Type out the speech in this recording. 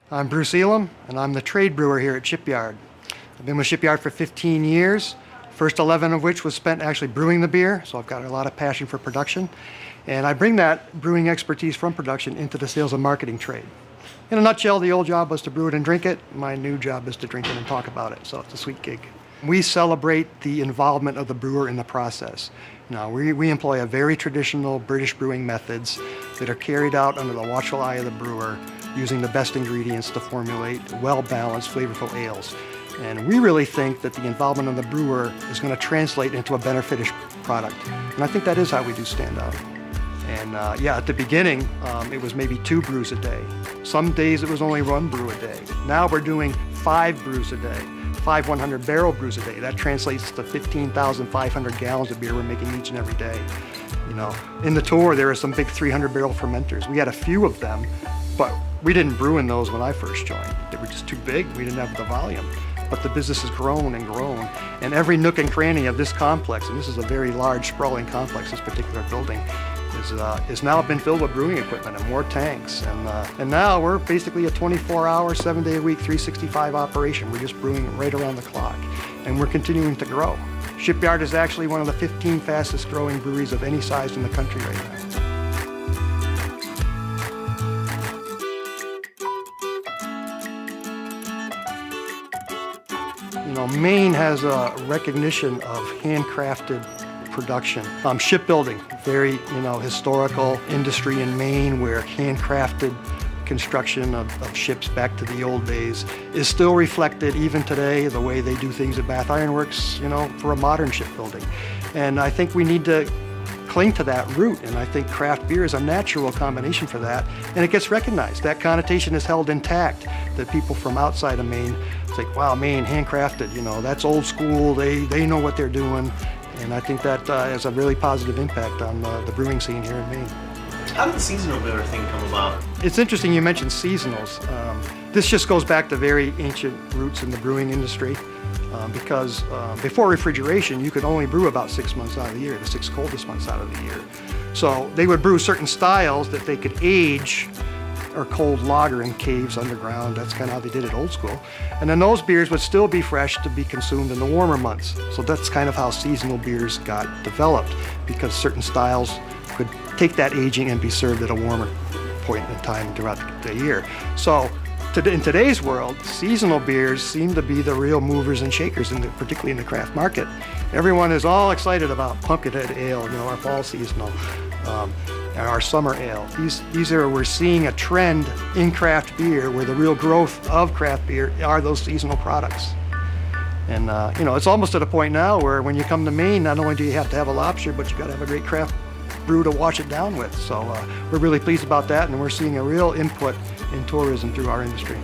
I'm Bruce Elam, and I'm the trade brewer here at Shipyard. I've been with Shipyard for 15 years, first 11 of which was spent actually brewing the beer, so I've got a lot of passion for production. And I bring that brewing expertise from production into the sales and marketing trade. In a nutshell, the old job was to brew it and drink it. My new job is to drink it and talk about it, so it's a sweet gig. We celebrate the involvement of the brewer in the process. Now, we employ a very traditional British brewing methods that are carried out under the watchful eye of the brewer, using the best ingredients to formulate well-balanced, flavorful ales. And we really think that the involvement of the brewer is going to translate into a better finished product. And I think that is how we do stand out. And yeah, at the beginning, it was maybe 2 brews a day. Some days it was only 1 brew a day. Now we're doing 5 brews a day, 5 100-barrel brews a day. That translates to 15,500 gallons of beer we're making each and every day. You know, in the tour, there are some big 300-barrel fermenters. We had a few of them, but we didn't brew in those when I first joined. They were just too big. We didn't have the volume. But the business has grown and grown. And every nook and cranny of this complex, and this is a very large, sprawling complex, this particular building, is now been filled with brewing equipment and more tanks. And now we're basically a 24-hour, 7-day-a-week, 365 operation. We're just brewing right around the clock. And we're continuing to grow. Shipyard is actually one of the 15 fastest growing breweries of any size in the country right now. You know, Maine has a recognition of handcrafted production. Shipbuilding, very, historical industry in Maine where handcrafted construction of ships back to the old days is still reflected even today, the way they do things at Bath Iron Works, for a modern shipbuilding. And I think we need to cling to that root, and I think craft beer is a natural combination for that, and it gets recognized. That connotation is held intact, that people from outside of Maine think, wow, Maine, handcrafted, that's old school, they know what they're doing, and I think that has a really positive impact on the brewing scene here in Maine. How did the seasonal beer thing come about? It's interesting you mentioned seasonals. This just goes back to very ancient roots in the brewing industry. Because before refrigeration, you could only brew about 6 months out of the year, the 6 coldest months out of the year. So they would brew certain styles that they could age or cold lager in caves underground. That's kind of how they did it old school. And then those beers would still be fresh to be consumed in the warmer months. So that's kind of how seasonal beers got developed, because certain styles could take that aging and be served at a warmer point in time throughout the year. So in today's world, seasonal beers seem to be the real movers and shakers, particularly in the craft market. Everyone is all excited about Pumpkinhead Ale, our fall seasonal, and our summer ale. We're seeing a trend in craft beer where the real growth of craft beer are those seasonal products. And it's almost at a point now where when you come to Maine, not only do you have to have a lobster, but you got to have a great craft brew to wash it down with. So we're really pleased about that, and we're seeing a real input in tourism through our industry.